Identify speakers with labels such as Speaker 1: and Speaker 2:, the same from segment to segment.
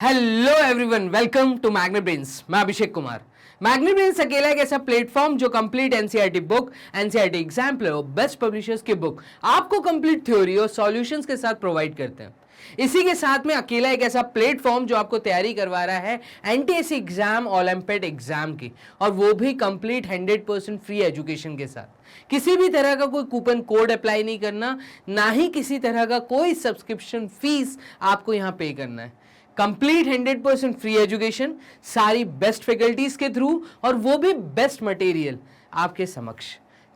Speaker 1: Hello everyone, welcome to Magnet Brains. मैं Abhishek Kumar. Magnet brains अकेला एक ऐसा प्लेटफॉर्म जो complete NCERT book, NCERT exemplar और बेस्ट पब्लिशर्स की बुक आपको कंप्लीट थ्योरी और सॉल्यूशंस के साथ प्रोवाइड करते हैं। इसी के साथ में अकेला एक ऐसा प्लेटफॉर्म जो आपको तैयारी करवा रहा है एनटीएससी एग्जाम, ओलंपियाड एग्जाम की, और वो भी कंप्लीट 100% फ्री एजुकेशन के साथ। किसी भी तरह का कोई कूपन कोड अप्लाई नहीं करना, ना ही किसी तरह का कोई सब्सक्रिप्शन फीस आपको यहाँ पे करना है। कंप्लीट 100% फ्री एजुकेशन, सारी बेस्ट फैकल्टीज के थ्रू, और वो भी बेस्ट मटेरियल आपके समक्ष।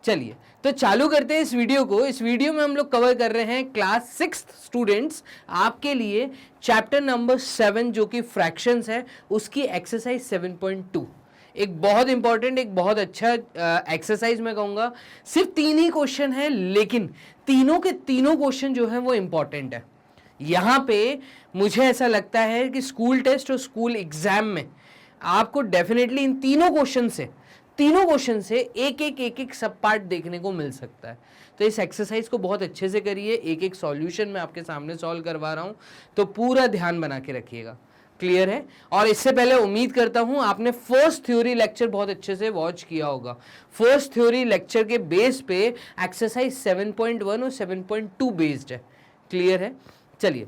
Speaker 1: चलिए तो चालू करते हैं इस वीडियो को। इस वीडियो में हम लोग कवर कर रहे हैं क्लास 6 स्टूडेंट्स आपके लिए चैप्टर नंबर 7 जो कि फ्रैक्शंस है, उसकी एक्सरसाइज 7.2। एक बहुत इंपॉर्टेंट, एक बहुत अच्छा एक्सरसाइज मैं कहूँगा। सिर्फ 3 ही क्वेश्चन है, लेकिन तीनों के तीनों क्वेश्चन जो है वो इंपॉर्टेंट है। यहाँ पे मुझे ऐसा लगता है कि स्कूल टेस्ट और स्कूल एग्जाम में आपको डेफिनेटली इन तीनों क्वेश्चन से एक सब पार्ट देखने को मिल सकता है। तो इस एक्सरसाइज को बहुत अच्छे से करिए। एक सॉल्यूशन मैं आपके सामने सॉल्व करवा रहा हूँ, तो पूरा ध्यान बना के रखिएगा। क्लियर है? और इससे पहले उम्मीद करता हूं आपने फर्स्ट थ्योरी लेक्चर बहुत अच्छे से वॉच किया होगा। फर्स्ट थ्योरी लेक्चर के बेस पे एक्सरसाइज 7.1 और 7.2 बेस्ड है। क्लियर है? चलिए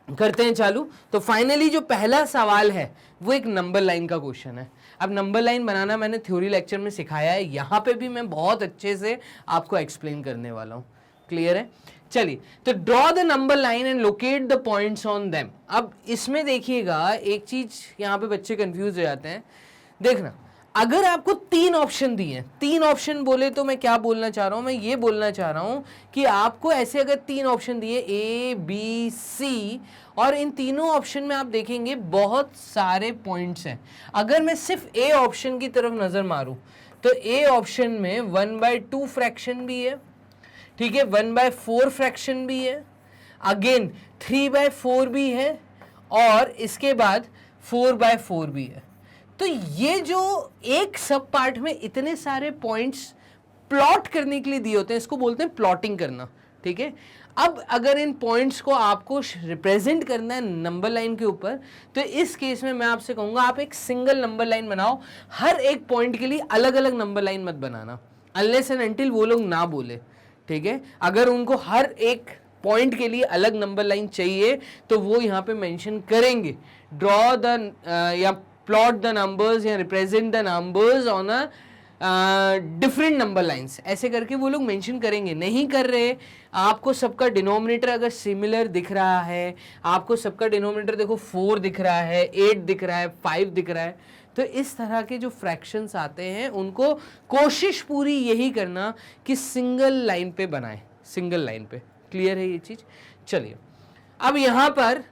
Speaker 1: करते हैं चालू। तो फाइनली जो पहला सवाल है वो एक नंबर लाइन का क्वेश्चन है। अब नंबर लाइन बनाना मैंने थ्योरी लेक्चर में सिखाया है, यहाँ पे भी मैं बहुत अच्छे से आपको एक्सप्लेन करने वाला हूँ। क्लियर है? चलिए तो draw the number line and locate the points on them. अब इसमें देखिएगा एक चीज, यहाँ पे बच्चे कंफ्यूज हो जाते हैं। देखना, अगर आपको 3 ऑप्शन दिए हैं, 3 ऑप्शन बोले तो मैं क्या बोलना चाह रहा हूं, मैं ये बोलना चाह रहा हूं कि आपको ऐसे अगर 3 ऑप्शन दिए ए बी सी, और इन तीनों ऑप्शन में आप देखेंगे बहुत सारे पॉइंट्स हैं। अगर मैं सिर्फ ए ऑप्शन की तरफ नजर मारूं तो ए ऑप्शन में 1/2 फ्रैक्शन भी है, ठीक है, 1/4 फ्रैक्शन भी है, अगेन 3/4 भी है, और इसके बाद 4/4 भी है। तो ये जो एक सब पार्ट में इतने सारे पॉइंट्स प्लॉट करने के लिए दिए होते हैं, इसको बोलते हैं प्लॉटिंग करना। ठीक है, अब अगर इन पॉइंट्स को आपको रिप्रेजेंट करना है नंबर लाइन के ऊपर, तो इस केस में मैं आपसे कहूंगा आप एक सिंगल नंबर लाइन बनाओ। हर एक पॉइंट के लिए अलग अलग नंबर लाइन मत बनाना, अनलेस एंड अनटिल वो लोग ना बोले। ठीक है, अगर उनको हर एक पॉइंट के लिए अलग नंबर लाइन चाहिए तो वो यहाँ पे मेंशन करेंगे, ड्रॉ द या प्लॉट द नंबर्स या represent the numbers on a different number lines, ऐसे करके वो लोग मेंशन करेंगे। नहीं कर रहे, आपको सबका डिनोमिनेटर अगर सिमिलर दिख रहा है, आपको सबका डिनोमिनेटर देखो 4 दिख रहा है, 8 दिख रहा है, 5 दिख रहा है, तो इस तरह के जो फ्रैक्शंस आते हैं उनको कोशिश पूरी यही करना कि सिंगल लाइन पे बनाए, सिंगल लाइन पे। क्लियर है ये चीज? चलिए अब यहां पर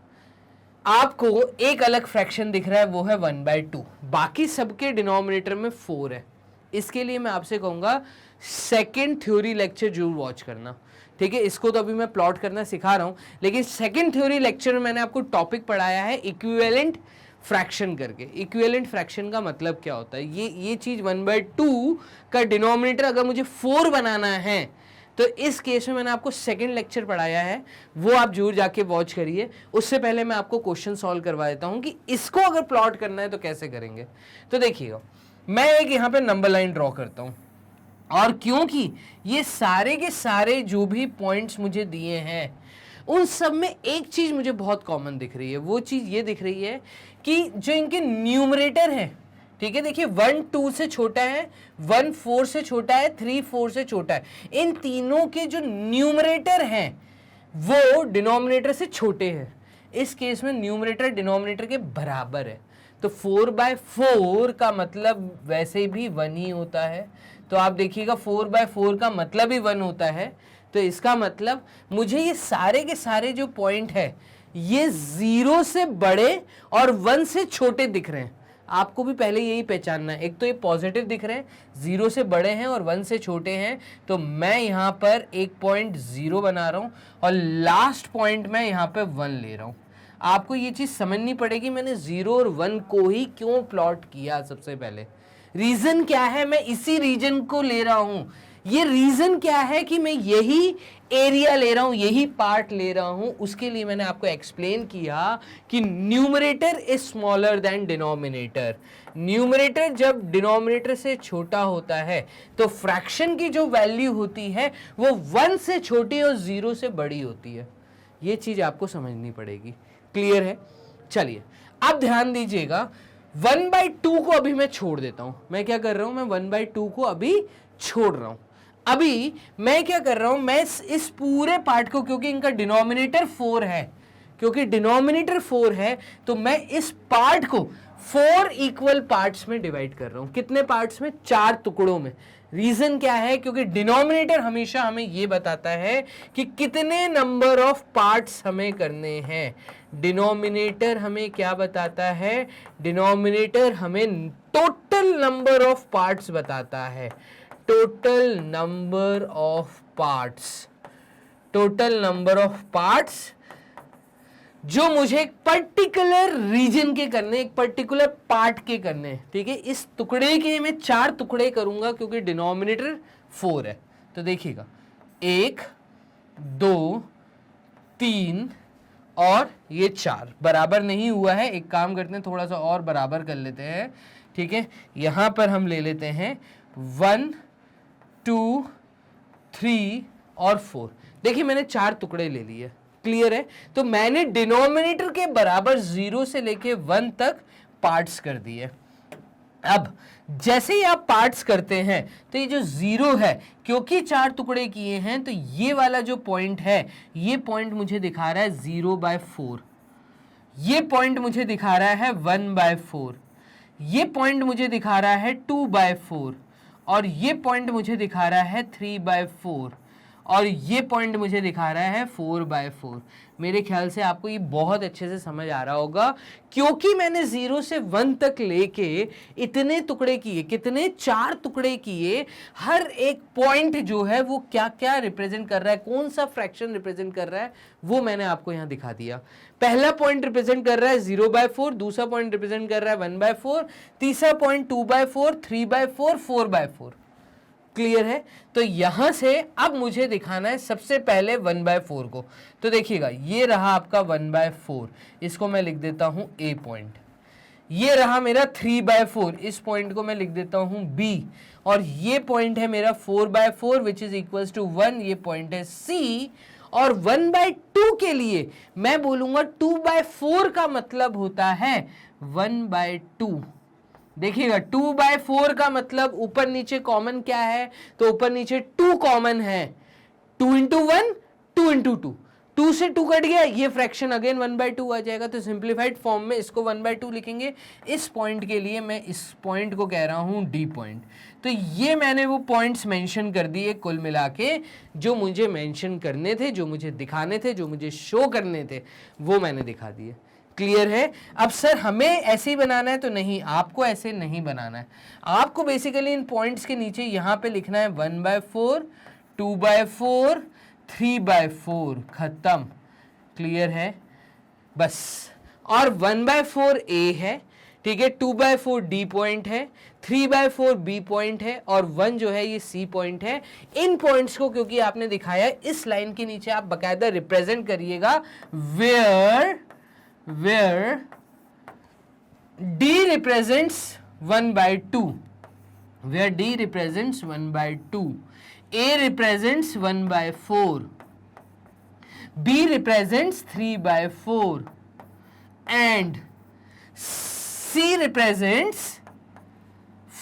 Speaker 1: आपको एक अलग फ्रैक्शन दिख रहा है, वो है 1/2, बाकी सबके डिनोमिनेटर में 4 है। इसके लिए मैं आपसे कहूंगा सेकेंड थ्योरी लेक्चर जरूर वॉच करना। ठीक है, इसको तो अभी मैं प्लॉट करना सिखा रहा हूं, लेकिन सेकेंड थ्योरी लेक्चर में मैंने आपको टॉपिक पढ़ाया है इक्विवेलेंट फ्रैक्शन करके। इक्विवेलेंट फ्रैक्शन का मतलब क्या होता है, ये चीज 1/2 का डिनोमिनेटर अगर मुझे 4 बनाना है, तो इस केस में मैंने आपको सेकंड लेक्चर पढ़ाया है, वो आप जरूर जाके वॉच करिए। उससे पहले मैं आपको क्वेश्चन सॉल्व करवा देता हूं कि इसको अगर प्लॉट करना है तो कैसे करेंगे। तो देखिएगा, मैं एक यहाँ पे नंबर लाइन ड्रॉ करता हूं, और क्योंकि ये सारे के सारे जो भी पॉइंट्स मुझे दिए हैं उन सब में एक चीज मुझे बहुत कॉमन दिख रही है। वो चीज ये दिख रही है कि जो इनके न्यूमरेटर है, ठीक है, देखिए 1 2 से छोटा है, 1 4 से छोटा है, 3 4 से छोटा है। इन तीनों के जो न्यूमरेटर हैं वो डिनोमिनेटर से छोटे हैं। इस केस में न्यूमरेटर डिनोमिनेटर के बराबर है, तो 4/4 का मतलब वैसे भी 1 ही होता है। तो आप देखिएगा 4/4 का मतलब ही 1 होता है। तो इसका मतलब मुझे ये सारे के सारे जो पॉइंट है ये 0 से बड़े और 1 से छोटे दिख रहे हैं। आपको भी पहले यही पहचानना है। एक तो ये पॉजिटिव दिख रहे हैं, 0 से बड़े हैं और 1 से छोटे हैं, तो मैं यहाँ पर एक पॉइंट 0 बना रहा हूँ और लास्ट पॉइंट मैं यहाँ पे 1 ले रहा हूँ। आपको ये चीज़ समझनी पड़ेगी, मैंने 0 और 1 को ही क्यों प्लॉट किया। सबसे पहले रीज़न क्या है, मैं इसी रीजन को ले रहा हूँ। ये रीजन क्या है कि मैं यही एरिया ले रहा हूं, यही पार्ट ले रहा हूं, उसके लिए मैंने आपको एक्सप्लेन किया कि numerator is smaller than denominator. Numerator जब डिनोमिनेटर से छोटा होता है तो फ्रैक्शन की जो वैल्यू होती है वो 1 से छोटी और 0 से बड़ी होती है। ये चीज आपको समझनी पड़ेगी। क्लियर है? चलिए अब ध्यान दीजिएगा, 1/2 को अभी मैं छोड़ देता हूं। मैं क्या कर रहा हूं, मैं 1/2 को अभी छोड़ रहा हूं। अभी मैं क्या कर रहा हूं, मैं इस पूरे पार्ट को, क्योंकि इनका डिनोमिनेटर 4 है, क्योंकि डिनोमिनेटर 4 है तो मैं इस पार्ट को 4 इक्वल पार्ट्स में डिवाइड कर रहा हूं। कितने पार्ट्स में? 4 टुकड़ों में। रीजन क्या है? क्योंकि डिनोमिनेटर हमेशा हमें यह बताता है कि कितने नंबर ऑफ पार्ट्स हमें करने हैं। डिनोमिनेटर हमें क्या बताता है? डिनोमिनेटर हमें टोटल नंबर ऑफ पार्ट्स बताता है। Total number of parts, total number of parts जो मुझे एक पर्टिकुलर रीजन के करने, एक पर्टिकुलर पार्ट के करने। ठीक है, इस टुकड़े के मैं 4 टुकड़े करूंगा क्योंकि डिनोमिनेटर 4 है। तो देखिएगा 1 2 3 और ये 4 बराबर नहीं हुआ है। एक काम करते हैं, थोड़ा सा और बराबर कर लेते हैं। ठीक है, यहां पर हम ले लेते हैं 1 2 3 और 4। देखिए मैंने 4 टुकड़े ले लिए। क्लियर है? तो मैंने डिनोमिनेटर के बराबर 0 से लेके 1 तक पार्ट्स कर दिए। अब जैसे ही आप पार्ट्स करते हैं तो ये जो 0 है, क्योंकि 4 टुकड़े किए हैं तो ये वाला जो पॉइंट है, ये पॉइंट मुझे दिखा रहा है 0/4। ये पॉइंट मुझे दिखा रहा है 1/4। ये पॉइंट मुझे दिखा रहा है 2/4 और ये पॉइंट मुझे दिखा रहा है 3/4 और ये पॉइंट मुझे दिखा रहा है 4/4। मेरे ख्याल से आपको ये बहुत अच्छे से समझ आ रहा होगा, क्योंकि मैंने 0 से 1 तक लेके इतने टुकड़े किए। कितने? 4 टुकड़े किए। हर एक पॉइंट जो है वो क्या क्या रिप्रेजेंट कर रहा है, कौन सा फ्रैक्शन रिप्रेजेंट कर रहा है, वो मैंने आपको यहाँ दिखा दिया। पहला पॉइंट रिप्रेजेंट कर रहा है 0/4, दूसरा पॉइंट रिप्रेजेंट कर रहा है 1/4, तीसरा पॉइंट 2/4, 3/4, 4/4। क्लियर है? तो यहां से अब मुझे दिखाना है सबसे पहले 1/4 को। तो देखिएगा ये रहा आपका 1/4, इसको मैं लिख देता हूं A पॉइंट। ये रहा मेरा 3/4, इस पॉइंट को मैं लिख देता हूं B। और ये पॉइंट है मेरा 4/4 विच इज इक्वल्स टू 1, ये पॉइंट है C। और 1/2 के लिए मैं बोलूंगा 2/4 का मतलब होता है 1/2। देखिएगा 2/4 का मतलब ऊपर नीचे कॉमन क्या है, तो ऊपर नीचे 2 कॉमन है। 2 × 1 2 × 2, 2 से 2 कट गया, ये फ्रैक्शन अगेन 1/2 आ जाएगा। तो सिंप्लीफाइड फॉर्म में इसको 1/2 लिखेंगे। इस पॉइंट के लिए मैं इस पॉइंट को कह रहा हूं D पॉइंट। तो ये मैंने वो पॉइंट्स मेंशन कर दिए कुल मिला के, जो मुझे मेंशन करने थे, जो मुझे दिखाने थे, जो मुझे शो करने थे, वो मैंने दिखा दिए। क्लियर है? अब सर हमें ऐसे ही बनाना है, तो नहीं, आपको ऐसे नहीं बनाना है। आपको बेसिकली इन पॉइंट्स के नीचे यहां पे लिखना है 1/4, 2/4, 3/4, खत्म। क्लियर है? बस। और 1/4 A है, ठीक है, 2/4 D पॉइंट है, 3/4 B पॉइंट है और 1 जो है ये C पॉइंट है। इन पॉइंट्स को क्योंकि आपने दिखाया, इस लाइन के नीचे आप बकायदा रिप्रेजेंट करिएगा where D represents 1/2, where D represents 1/2, A represents 1/4, B represents 3/4 and C represents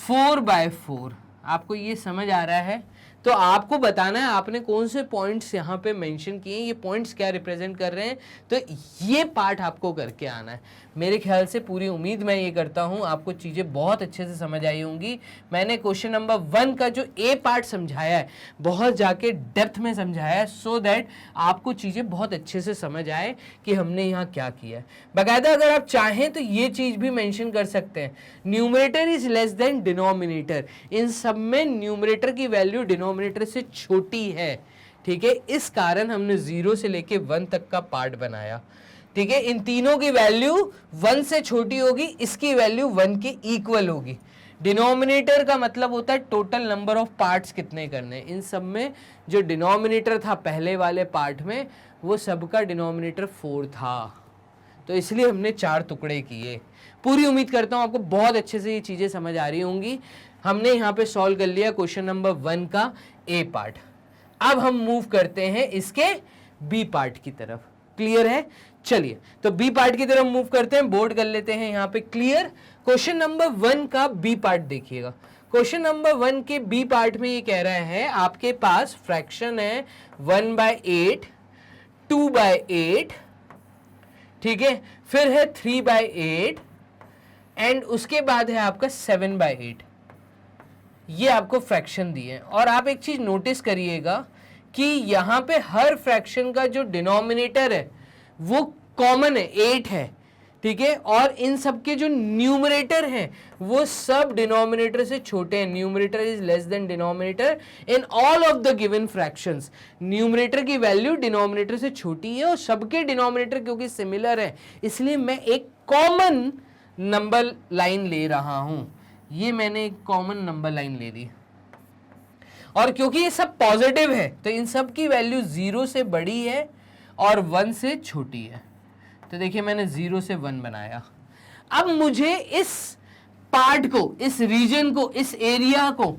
Speaker 1: 4/4। आपको ये समझ आ रहा है? तो आपको बताना है आपने कौन से पॉइंट्स यहाँ पे मेंशन किए, ये पॉइंट्स क्या रिप्रेजेंट कर रहे हैं, तो ये पार्ट आपको करके आना है। मेरे ख्याल से पूरी उम्मीद मैं ये करता हूँ आपको चीज़ें बहुत अच्छे से समझ आई होंगी। मैंने क्वेश्चन नंबर 1 का जो A पार्ट समझाया है, बहुत जाके डेप्थ में समझाया है, सो दैट आपको चीज़ें बहुत अच्छे से समझ आए कि हमने यहाँ क्या किया है। बाकायदा अगर आप चाहें तो ये चीज़ भी मेंशन कर सकते हैं, numerator is less than denominator. इन सब में न्यूमरेटर की वैल्यू डिनोमिनेटर से छोटी है। ठीक है, इस कारण हमने 0 से लेके 1 तक का पार्ट बनाया। ठीक है, इन तीनों की वैल्यू 1 से छोटी होगी, इसकी वैल्यू 1 के इक्वल होगी। डिनोमिनेटर का मतलब होता है टोटल नंबर ऑफ पार्ट्स कितने करने। इन सब में जो डिनोमिनेटर था पहले वाले पार्ट में, वो सबका डिनोमिनेटर 4 था, तो इसलिए हमने 4 टुकड़े किए। पूरी उम्मीद करता हूं आपको बहुत अच्छे से ये चीजें समझ आ रही होंगी। हमने यहाँ पे सॉल्व कर लिया क्वेश्चन नंबर 1 का ए पार्ट। अब हम मूव करते हैं इसके बी पार्ट की तरफ। क्लियर है? चलिए तो बी पार्ट की तरफ मूव करते हैं, बोर्ड कर लेते हैं यहाँ पे क्लियर। क्वेश्चन नंबर 1 का बी पार्ट देखिएगा। क्वेश्चन नंबर 1 के बी पार्ट में ये कह रहा है आपके पास फ्रैक्शन है 1/8, 2/8, ठीक है, फिर है 3/8 एंड उसके बाद है आपका 7/8। ये आपको फ्रैक्शन दिए। और आप एक चीज नोटिस करिएगा कि यहां पे हर फ्रैक्शन का जो डिनोमिनेटर है वो कॉमन है, 8 है, ठीक है, और इन सब के जो न्यूमरेटर हैं वो सब डिनोमिनेटर से छोटे हैं। Numerator is less than denominator in all of the given fractions. Numerator की वैल्यू डिनोमिनेटर से छोटी है और सबके डिनोमिनेटर क्योंकि सिमिलर है इसलिए मैं एक कॉमन नंबर लाइन ले रहा हूं। ये मैंने एक कॉमन नंबर लाइन ले ली और क्योंकि ये सब पॉजिटिव है तो इन सब की वैल्यू 0 से बड़ी है और 1 से छोटी है। तो देखिए मैंने 0 से 1 बनाया। अब मुझे इस पार्ट को, इस रीजन को, इस एरिया को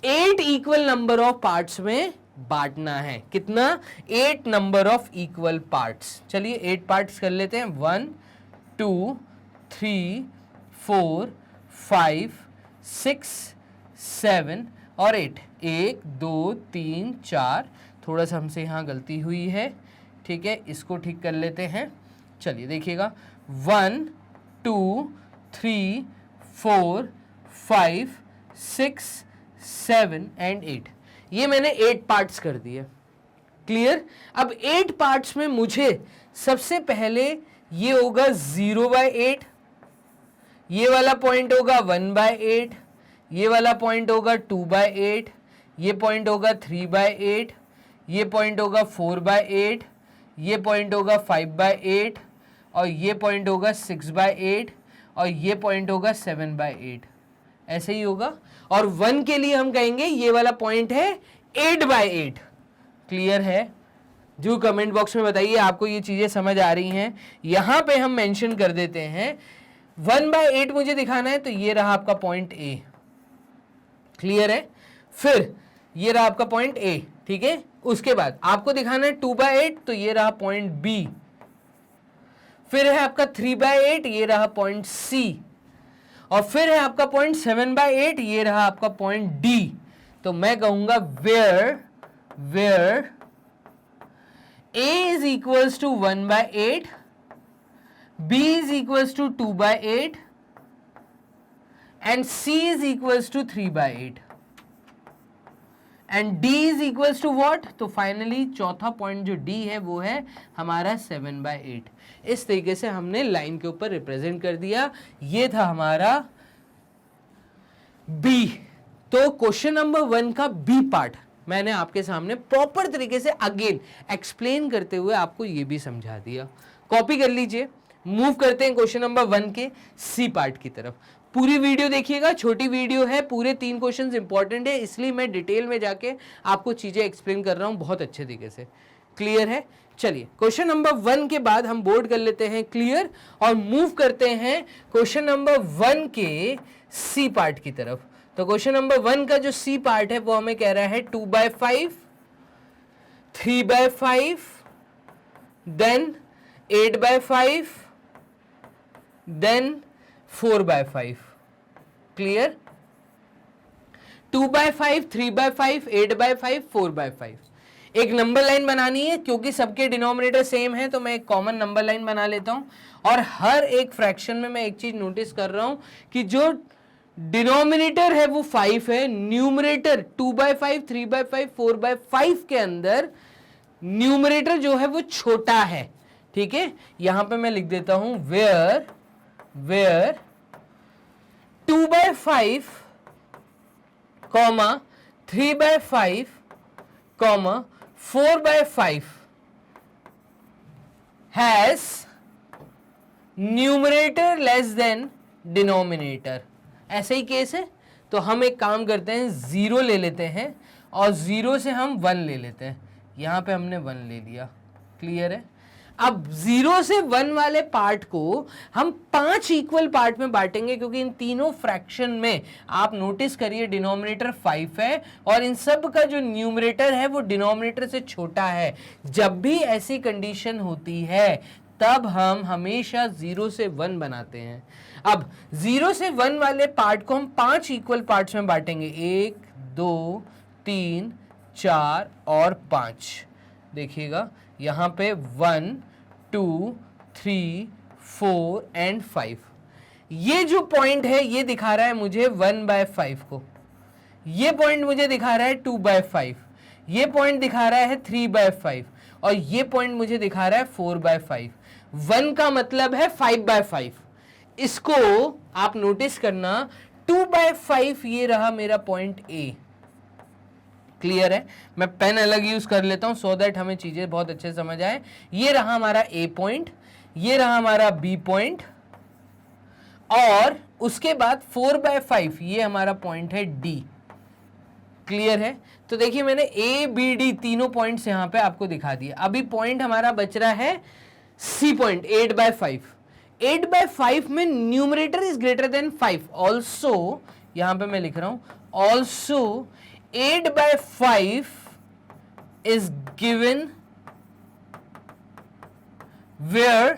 Speaker 1: 8 इक्वल नंबर ऑफ पार्ट्स में बांटना है। कितना? 8 नंबर ऑफ इक्वल पार्ट्स। चलिए 8 पार्ट्स कर लेते हैं। 1 2 3 4 5 6 7 और 8। 1 2 3 4। थोड़ा सा हमसे यहाँ गलती हुई है, ठीक है, इसको ठीक कर लेते हैं। चलिए देखिएगा 1 2 3 4 5 6 7 एंड 8। ये मैंने 8 पार्ट्स कर दिए। क्लियर? अब 8 पार्ट्स में मुझे सबसे पहले ये होगा 0/8, ये वाला पॉइंट होगा 1/8, ये वाला पॉइंट होगा 2/8, ये पॉइंट होगा 3/8, ये पॉइंट होगा 4/8, ये पॉइंट होगा 5/8 और ये पॉइंट होगा 6/8 और ये पॉइंट होगा 7/8। ऐसे ही होगा। और 1 के लिए हम कहेंगे ये वाला पॉइंट है 8/8। क्लियर है? जो कमेंट बॉक्स में बताइए आपको ये चीजें समझ आ रही हैं। यहां पे हम मेंशन कर देते हैं 1/8 मुझे दिखाना है तो ये रहा आपका पॉइंट ए। क्लियर है? फिर ये रहा आपका पॉइंट ए, ठीक है। उसके बाद आपको दिखाना है 2/8 तो ये रहा पॉइंट बी। फिर है आपका 3/8, ये रहा पॉइंट सी। और फिर है आपका पॉइंट 7/8, ये रहा आपका पॉइंट डी। तो मैं कहूंगा where a is equals to 1/8, b is equals to 2/8 and c is equals to 3/8 and d is equals to what? तो फाइनली चौथा पॉइंट जो d है वो है हमारा 7/8। इस तरीके से हमने लाइन के ऊपर रिप्रेजेंट कर दिया। ये था हमारा b। तो क्वेश्चन नंबर 1 का b पार्ट मैंने आपके सामने प्रॉपर तरीके से अगेन एक्सप्लेन करते हुए आपको ये भी समझा दिया। कॉपी कर लीजिए। मूव करते हैं क्वेश्चन नंबर 1 के सी पार्ट की तरफ। पूरी वीडियो देखिएगा, छोटी वीडियो है, पूरे 3 क्वेश्चंस इंपॉर्टेंट है इसलिए मैं डिटेल में जाके आपको चीजें एक्सप्लेन कर रहा हूं बहुत अच्छे तरीके से। क्लियर है? चलिए क्वेश्चन नंबर 1 के बाद हम बोर्ड कर लेते हैं क्लियर और मूव करते हैं क्वेश्चन नंबर 1 के सी पार्ट की तरफ। तो क्वेश्चन नंबर 1 का जो सी पार्ट है वो हमें कह रहा है 2/5, 3/5, देन 8/5, देन 4/5। क्लियर? 2/5, 3/5, 8/5, 4/5। एक नंबर लाइन बनानी है क्योंकि सबके डिनोमिनेटर सेम है तो मैं एक कॉमन नंबर लाइन बना लेता हूं। और हर एक फ्रैक्शन में मैं एक चीज नोटिस कर रहा हूं कि जो डिनोमिनेटर है वो 5 है, न्यूमरेटर 2/5, 3/5, 4/5 के अंदर न्यूमरेटर जो है वो छोटा है। ठीक है, यहां पे मैं लिख देता हूं where 2/5, 3/5, 4/5 has numerator less than denominator। ऐसे ही केस है, तो हम एक काम करते हैं, 0 ले लेते हैं और 0 से हम 1 ले लेते हैं। यहाँ पे हमने 1 ले लिया, क्लियर है। अब 0 से 1 वाले पार्ट को हम 5 इक्वल पार्ट में बांटेंगे, क्योंकि इन तीनों फ्रैक्शन में आप नोटिस करिए डिनोमिनेटर 5 है और इन सब का जो न्यूमरेटर है वो डिनोमिनेटर से छोटा है। जब भी ऐसी कंडीशन होती है तब हम हमेशा 0 से 1 बनाते हैं। अब 0 से 1 वाले पार्ट को हम 5 इक्वल पार्ट्स में बांटेंगे, 1 2 3 4 और 5। देखिएगा यहां पे 1 2 3 4 एंड 5। ये जो पॉइंट है ये दिखा रहा है मुझे 1/5 को, ये पॉइंट मुझे दिखा रहा है 2/5, ये पॉइंट दिखा रहा है 3/5 और ये पॉइंट मुझे दिखा रहा है 4/5। 1 का मतलब है 5/5। इसको आप नोटिस करना, 2/5 ये रहा मेरा पॉइंट ए, क्लियर है। मैं पेन अलग यूज कर लेता हूं सो दैट हमें चीजें बहुत अच्छे समझ आए। ये रहा हमारा ए पॉइंट, ये रहा हमारा बी पॉइंट और उसके बाद 4/5 ये हमारा पॉइंट है डी, क्लियर है। तो देखिए मैंने ए बी डी तीनों पॉइंट्स यहां पे आपको दिखा दिए। अभी पॉइंट हमारा बच रहा है सी पॉइंट 8/5। 8/5 में numerator is greater then 5। Also यहां पे मैं लिख रहा हूं also 8/5 is given where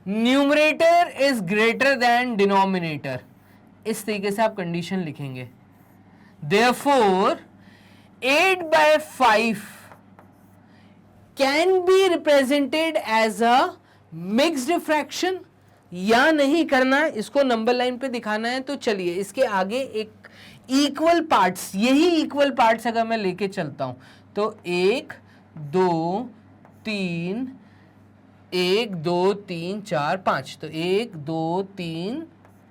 Speaker 1: numerator is greater than denominator। इस तरीके से आप कंडीशन लिखेंगे। Therefore 8/5 can be represented as a mixed fraction। या नहीं करना है, इसको नंबर लाइन पे दिखाना है तो चलिए इसके आगे एक इक्वल पार्ट्स, यही इक्वल पार्ट्स अगर मैं लेके चलता हूं तो 1 2 3 1 2 3 4 5, तो 1 2 3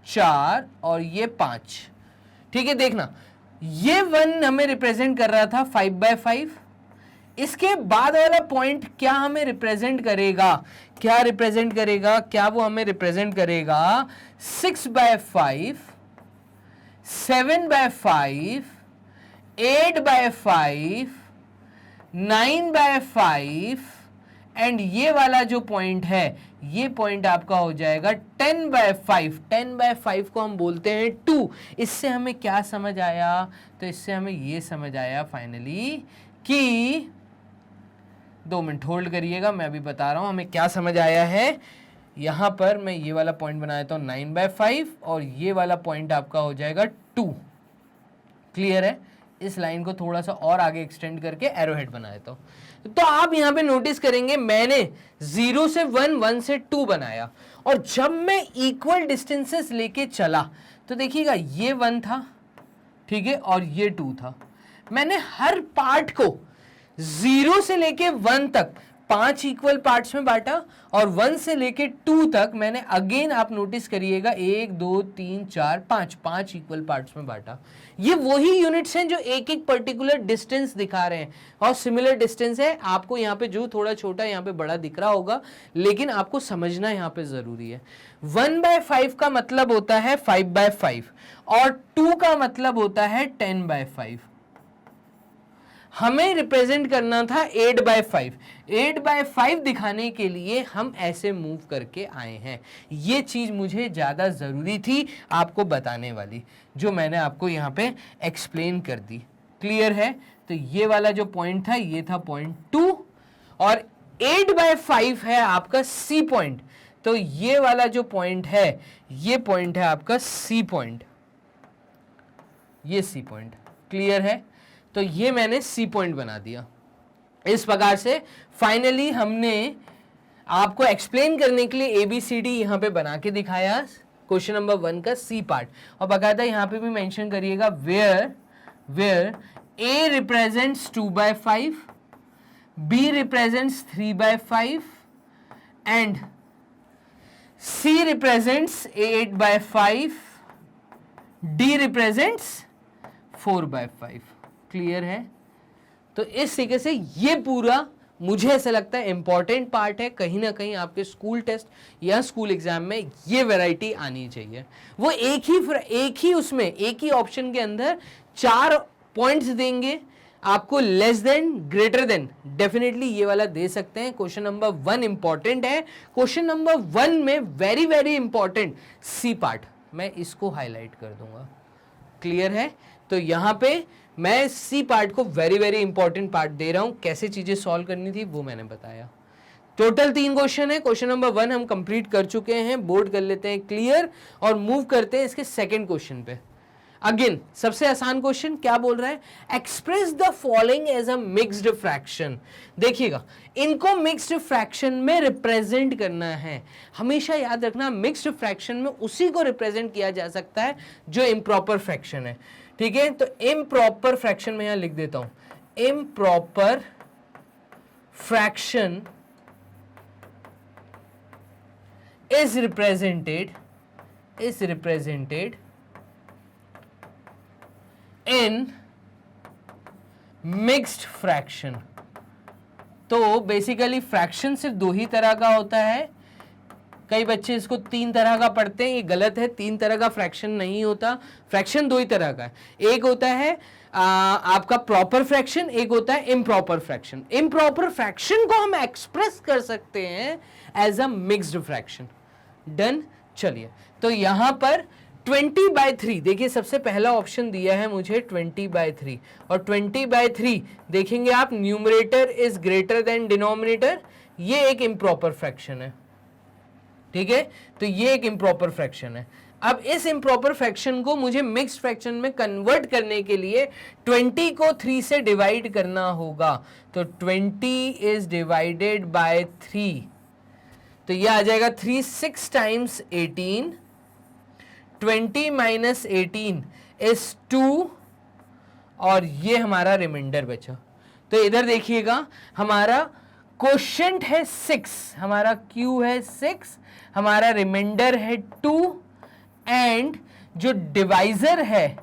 Speaker 1: 4 और ये 5, ठीक है। देखना ये 1 हमें रिप्रेजेंट कर रहा था 5/5। इसके बाद वाला पॉइंट क्या हमें रिप्रेजेंट करेगा, क्या रिप्रेजेंट करेगा, क्या वो हमें रिप्रेजेंट करेगा 6/5 7/5 8/5 9/5 एंड ये वाला जो पॉइंट है ये पॉइंट आपका हो जाएगा 10/5। 10/5 को हम बोलते हैं 2। इससे हमें क्या समझ आया, तो इससे हमें ये समझ आया फाइनली कि 2 मिनट होल्ड करिएगा, मैं अभी बता रहा हूं हमें क्या समझ आया है। यहां पर मैं ये वाला पॉइंट बना देता हूं 9/5 और ये वाला पॉइंट आपका हो जाएगा 2, क्लियर है। इस लाइन को थोड़ा सा और आगे एक्सटेंड करके एरोहेड बना देता हूं। तो आप यहां पे नोटिस करेंगे मैंने 0 से 1 1 से 2 बनाया और जब मैं इक्वल डिस्टेंसेस लेके चला तो देखिएगा ये 1 था, ठीक है, और ये 2 था। मैंने हर पार्ट को 0 से लेके 1 तक 5 इक्वल पार्ट्स में बांटा और 1 से लेके 2 तक मैंने अगेन आप नोटिस करिएगा 1 2 3 4 5 इक्वल पार्ट्स में बांटा। ये वही यूनिट्स हैं जो एक एक पर्टिकुलर डिस्टेंस दिखा रहे हैं और सिमिलर डिस्टेंस है। आपको यहाँ पे जो थोड़ा छोटा यहाँ पे बड़ा दिख रहा होगा, लेकिन आपको समझना यहाँ पे जरूरी है। 1/5 का मतलब होता है 5/5 और 2 का मतलब होता है 10/5। हमें रिप्रेजेंट करना था 8/5। 8/5 दिखाने के लिए हम ऐसे मूव करके आए हैं। ये चीज मुझे ज्यादा जरूरी थी आपको बताने वाली, जो मैंने आपको यहाँ पे एक्सप्लेन कर दी, क्लियर है। तो ये वाला जो पॉइंट था ये था पॉइंट 2 और 8/5 है आपका सी पॉइंट। तो ये वाला जो पॉइंट है ये पॉइंट है आपका सी पॉइंट, ये सी पॉइंट, क्लियर है। तो ये मैंने सी पॉइंट बना दिया। इस प्रकार से फाइनली हमने आपको एक्सप्लेन करने के लिए ABCD यहां पे बना के दिखाया क्वेश्चन नंबर 1 का सी पार्ट, और बकायदा यहां पे भी मेंशन करिएगा where A represents 2/5, B represents 3/5 and C represents 8/5, D represents 4/5, clear है। तो इस तरीके से ये पूरा मुझे ऐसा लगता है इंपॉर्टेंट पार्ट है, कहीं ना कहीं आपके स्कूल टेस्ट या स्कूल एग्जाम में ये वैरायटी आनी चाहिए। वो एक ही उसमें एक ही ऑप्शन के अंदर 4 पॉइंट्स देंगे आपको, less than greater than, definitely ये वाला दे सकते हैं। क्वेश्चन नंबर 1 इंपॉर्टेंट है। क्वेश्चन नंबर 1 में very very important C part, मैं इसको हाईलाइट कर दूंगा। क्लियर है? तो यहां पे मैं सी पार्ट को वेरी वेरी इंपॉर्टेंट पार्ट दे रहा हूं। कैसे चीजें सॉल्व करनी थी वो मैंने बताया। टोटल 3 क्वेश्चन है। क्वेश्चन नंबर 1 हम कंप्लीट कर चुके हैं, बोर्ड कर लेते हैं क्लियर और मूव करते हैं इसके सेकंड क्वेश्चन पे। अगेन सबसे आसान क्वेश्चन क्या बोल रहा है, express the following as a mixed fraction. देखिएगा, इनको मिक्स्ड फ्रैक्शन में रिप्रेजेंट करना है। हमेशा याद रखना, मिक्स्ड फ्रैक्शन में उसी को रिप्रेजेंट किया जा सकता है जो इम्प्रॉपर फ्रैक्शन है। ठीक है, तो इम्प्रॉपर फ्रैक्शन में यहां लिख देता हूं, improper fraction is represented in mixed fraction। तो बेसिकली फ्रैक्शन सिर्फ 2 ही तरह का होता है। कई बच्चे इसको 3 तरह का पढ़ते हैं, ये गलत है। 3 तरह का फ्रैक्शन नहीं होता, फ्रैक्शन 2 ही तरह का है। एक होता है आपका प्रॉपर फ्रैक्शन, एक होता है इम्प्रॉपर फ्रैक्शन। इम्प्रॉपर फ्रैक्शन को हम एक्सप्रेस कर सकते हैं as a mixed fraction. Done. चलिए, तो यहां पर 20/3, देखिए सबसे पहला ऑप्शन दिया है मुझे 20/3, और 20/3 देखेंगे आप, numerator is greater than denominator, ये एक इम्प्रॉपर फ्रैक्शन है। ठीक है, तो ये एक इम्प्रॉपर फ्रैक्शन है। अब इस इम्प्रॉपर फ्रैक्शन को मुझे मिक्स्ड फ्रैक्शन में कन्वर्ट करने के लिए 20 को 3 से डिवाइड करना होगा। तो 20 इज डिवाइडेड बाय 3, तो ये आ जाएगा 3 6 टाइम्स 18, 20 माइनस 18 इज 2, और ये हमारा रिमाइंडर बचा। तो इधर देखिएगा, हमारा क्वोशिएंट है 6, हमारा Q है 6, हमारा रिमाइंडर है 2, एंड जो डिवाइजर है,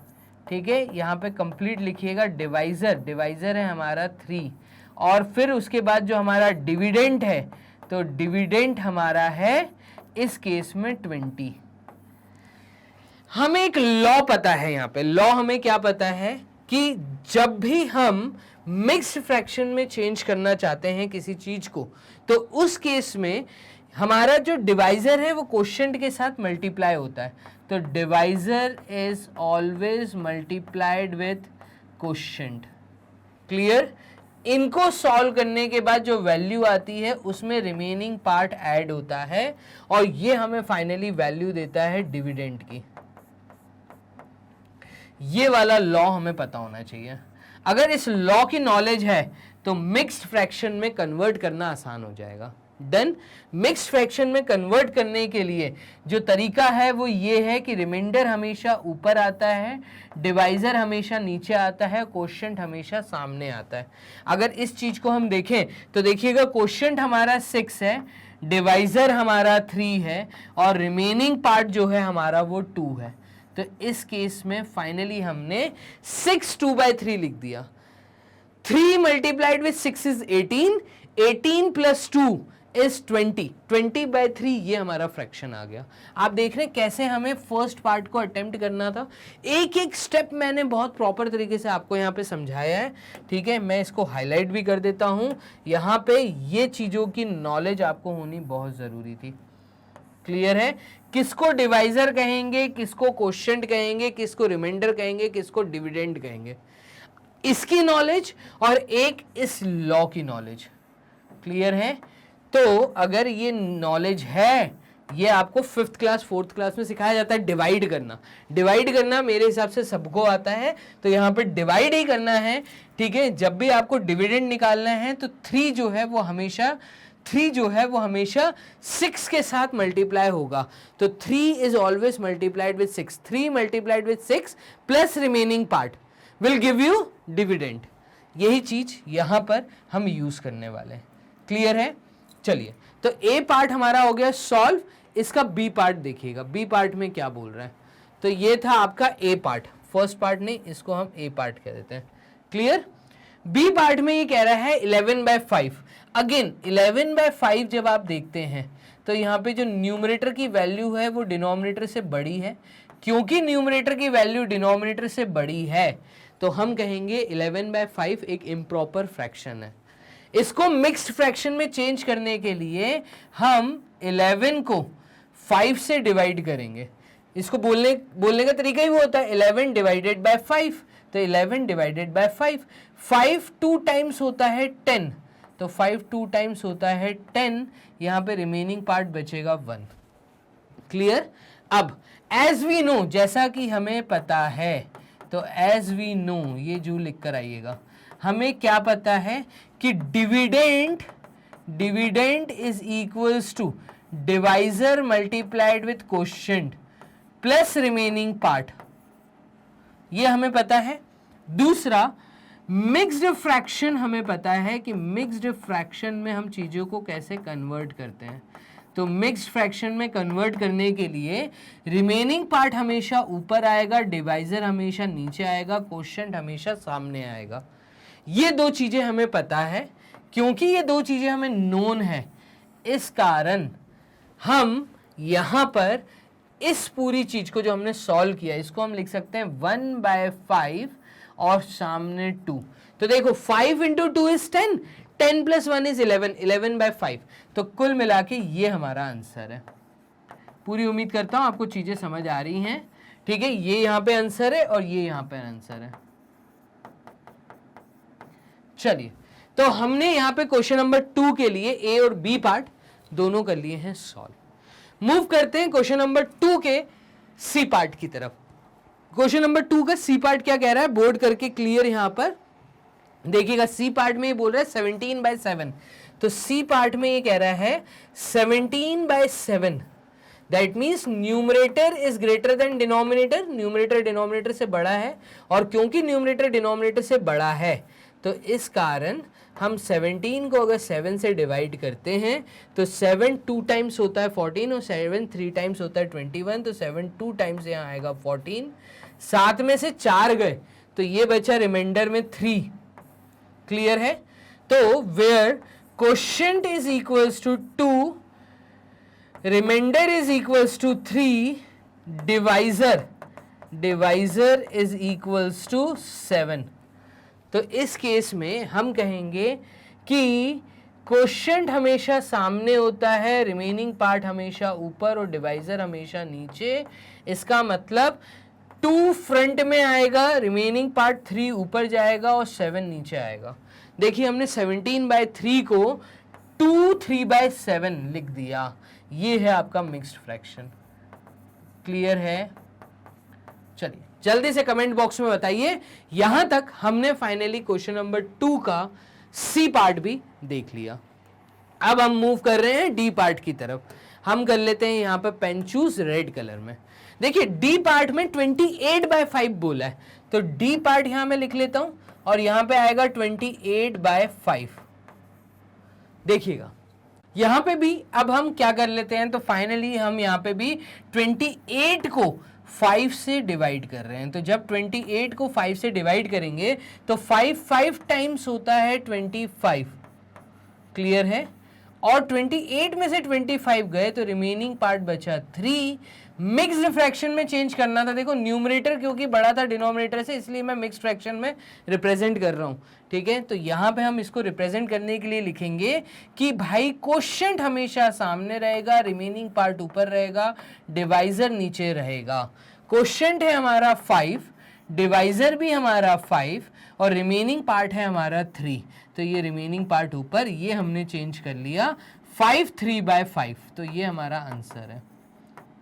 Speaker 1: ठीक है, यहां पे कंप्लीट लिखिएगा, डिवाइजर है हमारा 3, और फिर उसके बाद जो हमारा डिविडेंट है, तो डिविडेंट हमारा है इस केस में 20। हमें एक लॉ पता है, यहां पे लॉ हमें क्या पता है कि जब भी हम मिक्स्ड फ्रैक्शन में चेंज करना चाहते हैं किसी चीज को, तो उस केस में हमारा जो डिवाइजर है वो क्वोशिएंट के साथ मल्टीप्लाई होता है। तो divisor is always multiplied with quotient. Clear? इनको सॉल्व करने के बाद जो वैल्यू आती है उसमें रिमेनिंग पार्ट ऐड होता है, और ये हमें फाइनली वैल्यू देता है डिविडेंड की। ये वाला लॉ हमें पता होना चाहिए। अगर इस लॉ की नॉलेज है तो मिक्स्ड फ्रैक्शन में कन्वर्ट करना आसान हो जाएगा। डन। मिक्स्ड फ्रैक्शन में कन्वर्ट करने के लिए जो तरीका है वो ये है कि रिमाइंडर हमेशा ऊपर आता है, डिवाइजर हमेशा नीचे आता है, क्वोशिएंट हमेशा सामने आता है। अगर इस चीज को हम देखें तो देखिएगा, क्वोशिएंट हमारा 6 है, डिवाइजर हमारा 3 है, और रिमेनिंग पार्ट जो है हमारा वो 2 है। तो इस केस में फाइनली हमने 6 2/3 लिख दिया। 3 multiplied with 6 is 18, 18 plus 2 is 20, 20/3 ये हमारा फ्रैक्शन आ गया। आप देख रहे हैं कैसे हमें फर्स्ट पार्ट को अटेम्प्ट करना था। एक एक स्टेप मैंने बहुत प्रॉपर तरीके से आपको यहाँ पे समझाया है। ठीक है, मैं इसको हाईलाइट भी कर देता हूँ। यहाँ पे ये चीज़ों की नॉलेज आपको होनी बहुत ज़रूरी थी। क्लियर है? किसको डिवाइजर कहेंगे, किसको क्वोशिएंट कहेंगे, किसको रिमाइंडर कहेंगे, किसको डिविडेंड कहेंगे, इसकी नॉलेज और एक इस लॉ की नॉलेज। क्लियर है? तो अगर ये नॉलेज है, ये आपको 5th क्लास 4th क्लास में सिखाया जाता है डिवाइड करना। डिवाइड करना मेरे हिसाब से सबको आता है, तो यहाँ पे डिवाइड ही करना है। ठीक है, जब भी आपको डिविडेंड निकालना है तो 3 जो है वो हमेशा 6 के साथ मल्टीप्लाई होगा। तो 3 is always multiplied with 6, 3 multiplied with 6 plus remaining part will give you dividend. यही चीज यहां पर हम यूज करने वाले हैं। क्लियर है? चलिए, तो ए पार्ट हमारा हो गया सॉल्व। इसका बी पार्ट देखिएगा, बी पार्ट में क्या बोल रहा है। तो ये था आपका ए पार्ट, फर्स्ट पार्ट नहीं, इसको हम ए पार्ट कह देते हैं। क्लियर? बी पार्ट में ये कह रहा है 11/5। अगेन 11/5 जब आप देखते हैं तो यहाँ पे जो न्यूमरेटर की वैल्यू है वो डिनोमिनेटर से बड़ी है। क्योंकि न्यूमरेटर की वैल्यू डिनोमिनेटर से बड़ी है तो हम कहेंगे 11/5 एक इम्प्रॉपर फ्रैक्शन है। इसको मिक्स्ड फ्रैक्शन में चेंज करने के लिए हम 11 को 5 से डिवाइड करेंगे। इसको बोलने का तरीका ही वो होता है 11 डिवाइडेड बाय 5। तो 11 डिवाइडेड बाय 5, 5 2 टाइम्स होता है 10, तो 5 2 टाइम्स होता है 10। यहाँ पे रिमेनिंग पार्ट बचेगा 1। क्लियर? अब एज वी नो, जैसा कि हमें पता है, तो एज वी नो ये जो लिख कर आइएगा, हमें क्या पता है कि dividend is equals to divisor multiplied with quotient plus remaining part, ये हमें पता है। दूसरा, मिक्स्ड फ्रैक्शन हमें पता है कि मिक्स्ड फ्रैक्शन में हम चीज़ों को कैसे कन्वर्ट करते हैं। तो मिक्स्ड फ्रैक्शन में कन्वर्ट करने के लिए रिमेनिंग पार्ट हमेशा ऊपर आएगा, डिवाइजर हमेशा नीचे आएगा, कोशेंट हमेशा सामने आएगा। ये दो चीज़ें हमें पता है। क्योंकि ये दो चीज़ें हमें नोन है, इस कारण हम यहाँ पर इस पूरी चीज को जो हमने सॉल्व किया इसको हम लिख सकते हैं 1/5 और सामने 2। तो देखो 5 × 2 इज 10, 10 + 1 इज 11, 11/5। तो कुल मिला के ये हमारा आंसर है। पूरी उम्मीद करता हूं आपको चीजें समझ आ रही हैं। ठीक है, ये यहां पे आंसर है और ये यहां पे आंसर है। चलिए, तो हमने यहां पे क्वेश्चन नंबर 2 के लिए ए और बी पार्ट दोनों कर लिए हैं सॉल्व। मूव करते हैं क्वेश्चन नंबर 2 के सी पार्ट की तरफ। क्वेश्चन नंबर 2 का सी पार्ट क्या कह रहा है, बोर्ड करके क्लियर यहां पर देखिएगा। सी पार्ट में ये बोल रहा है 17/7, तो सी पार्ट में ये कह रहा है 17/7। That means numerator is greater than denominator, numerator denominator से बड़ा है, और क्योंकि न्यूमरेटर डिनोमिनेटर से बड़ा है तो इस कारण हम 17 को अगर 7 से डिवाइड करते हैं तो 7 2 टाइम्स होता है 14 और 7 3 टाइम्स होता है 21, तो 7 2 टाइम्स यहाँ आएगा 14। 7 में से 4 गए तो ये बचा रिमाइंडर में 3। क्लियर है? तो where quotient is equals to 2, remainder is equals to 3, divisor is equals to 7। तो इस केस में हम कहेंगे कि क्वोशिएंट हमेशा सामने होता है, रिमेनिंग पार्ट हमेशा ऊपर और डिवाइजर हमेशा नीचे। इसका मतलब 2 फ्रंट में आएगा, रिमेनिंग पार्ट 3 ऊपर जाएगा और 7 नीचे आएगा। देखिए हमने 17/3 को 2 3/7 लिख दिया। ये है आपका मिक्स्ड फ्रैक्शन। क्लियर है? चलिए जल्दी से कमेंट बॉक्स में बताइए। यहां तक हमने फाइनली क्वेश्चन नंबर 2 का सी पार्ट भी देख लिया। अब हम मूव कर रहे हैं डी पार्ट की तरफ। हम कर लेते हैं यहां पर पेन चूज रेड कलर में। देखिए डी पार्ट में 28/5 बोला है, तो डी पार्ट यहां मैं लिख लेता हूं और यहां पे आएगा 28/5। देखिएगा यहां पे भी अब हम क्या कर लेते हैं, तो फाइनली हम यहां पे भी 28 को 5 से डिवाइड कर रहे हैं। तो जब 28 को 5 से डिवाइड करेंगे तो 5 टाइम्स होता है 25। क्लियर है? और 28 में से 25 गए तो रिमेनिंग पार्ट बचा 3। मिक्स्ड फ्रैक्शन में चेंज करना था। देखो न्यूमरेटर क्योंकि बड़ा था डिनोमिनेटर से, इसलिए मैं मिक्स्ड फ्रैक्शन में रिप्रेजेंट कर रहा हूं। ठीक है, तो यहां पे हम इसको रिप्रेजेंट करने के लिए लिखेंगे कि भाई क्वोशिएंट हमेशा सामने रहेगा, रिमेनिंग पार्ट ऊपर रहेगा, डिवाइजर नीचे रहेगा। क्वोशिएंट है हमारा 5, डिवाइजर भी हमारा 5 और रिमेनिंग पार्ट है हमारा 3। तो ये रिमेनिंग पार्ट ऊपर, ये हमने चेंज कर लिया 5 3/5। तो ये हमारा आंसर है।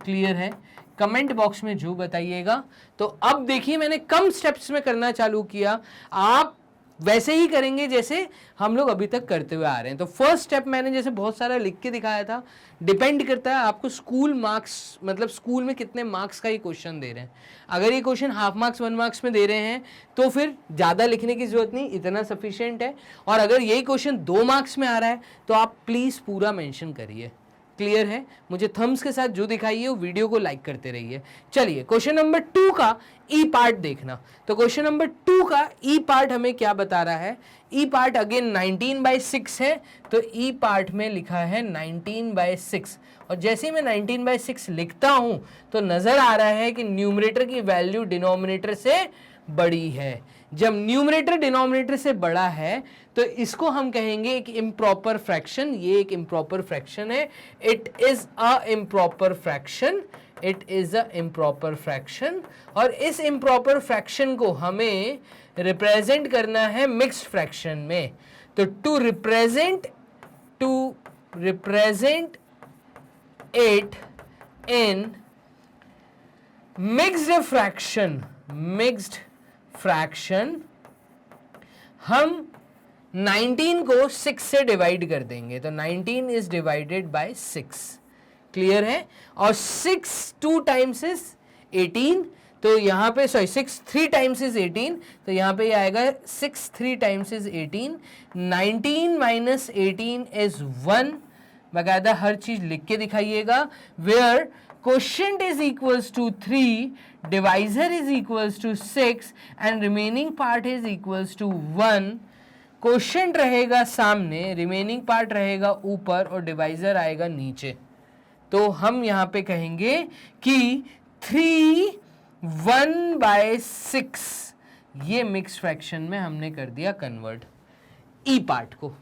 Speaker 1: क्लियर है? कमेंट बॉक्स में जो बताइएगा। तो अब देखिए मैंने कम स्टेप्स में करना चालू किया, आप वैसे ही करेंगे जैसे हम लोग अभी तक करते हुए आ रहे हैं। तो फर्स्ट स्टेप मैंने जैसे बहुत सारा लिख के दिखाया था, डिपेंड करता है आपको स्कूल मार्क्स, मतलब स्कूल में कितने मार्क्स का ये क्वेश्चन दे रहे हैं। अगर ये क्वेश्चन हाफ मार्क्स 1 मार्क्स में दे रहे हैं तो फिर ज़्यादा लिखने की जरूरत नहीं, इतना सफिशिएंट है। और अगर यही क्वेश्चन 2 मार्क्स में आ रहा है तो आप प्लीज़ पूरा मेंशन करिए। क्लियर है? मुझे थम्स के साथ जो दिखाइए वो वीडियो को लाइक करते रहिए। चलिए क्वेश्चन नंबर 2 का ई पार्ट देखना। तो क्वेश्चन नंबर 2 का ई पार्ट हमें क्या बता रहा है? ई पार्ट अगेन 19/6 है, तो ई पार्ट में लिखा है 19/6, और जैसे ही मैं 19/6 लिखता हूं तो नजर आ रहा है कि न्यूमरेटर की वैल्यू डिनोमिनेटर से बड़ी है। जब न्यूमरेटर डिनोमिनेटर से बड़ा है तो इसको हम कहेंगे एक इम्प्रॉपर फ्रैक्शन। ये एक इम्प्रॉपर फ्रैक्शन है, it is a improper fraction, it is a improper fraction. और इस इम्प्रॉपर फ्रैक्शन को हमें रिप्रेजेंट करना है मिक्स्ड फ्रैक्शन में। तो to represent it in mixed fraction हम 19 को 6 से डिवाइड कर देंगे। तो 19 इज डिवाइडेड बाय 6, क्लियर है? और 6 2 टाइम्स इज 18, तो यहाँ पे 6 3 टाइम्स इज 18, तो यहाँ पे ये आएगा 6 3 टाइम्स इज 18। 19 minus 18 is 1। बाकायदा हर चीज लिख के दिखाइएगा। Where quotient is equals to 3, divisor is equals to 6 and remaining part is equals to 1। Question रहेगा सामने, रिमेनिंग पार्ट रहेगा ऊपर और डिवाइजर आएगा नीचे। तो हम यहाँ पे कहेंगे कि 3 1/6 ये मिक्स फ्रैक्शन में हमने कर दिया कन्वर्ट। ई पार्ट को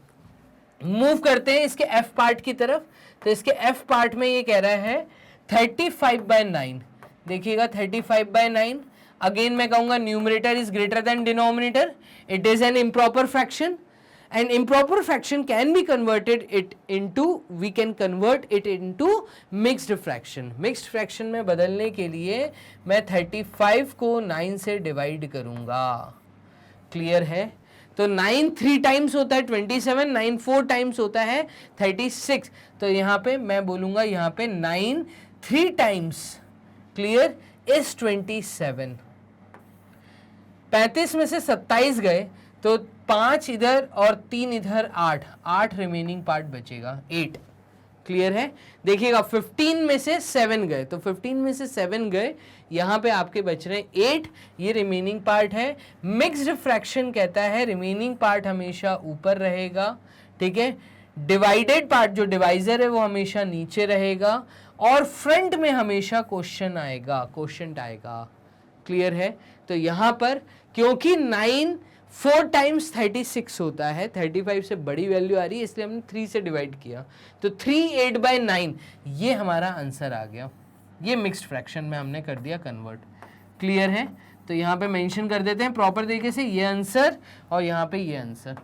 Speaker 1: मूव करते हैं इसके एफ पार्ट की तरफ। तो इसके एफ पार्ट में ये कह रहा है 35/9। देखिएगा 35/9, अगेन मैं कहूंगा numerator is greater than denominator, it is an improper fraction and improper fraction can be converted we can convert it into mixed fraction. Mixed fraction में बदलने के लिए मैं 35 को 9 से डिवाइड करूंगा, क्लियर है? तो 9 3 टाइम्स होता है 27, 9 4 टाइम्स होता है 36, तो यहाँ पे मैं बोलूंगा यहाँ पे 9 3 टाइम्स, क्लियर, इज 27। 35 में से 27 गए तो 5 इधर और 3 इधर, 8 रिमेनिंग पार्ट बचेगा 8, क्लियर है? देखिएगा 15 में से 7 गए, तो 15 में से 7 गए, यहाँ पे आपके बच रहे 8, ये रिमेनिंग पार्ट है। मिक्स्ड फ्रैक्शन कहता है रिमेनिंग पार्ट हमेशा ऊपर रहेगा, ठीक है? डिवाइडेड पार्ट जो डिवाइजर है वो हमेशा नीचे रहेगा, और फ्रंट में हमेशा क्वेश्चन आएगा, क्लियर है? तो यहाँ पर क्योंकि 9 4 टाइम्स 36 होता है, 35 से बड़ी वैल्यू आ रही है, इसलिए हमने 3 से डिवाइड किया, तो 3 8/9 ये हमारा आंसर आ गया। ये मिक्स्ड फ्रैक्शन में हमने कर दिया कन्वर्ट, क्लियर है? तो यहाँ पे मेंशन कर देते हैं प्रॉपर तरीके से ये आंसर और यहाँ पे ये आंसर।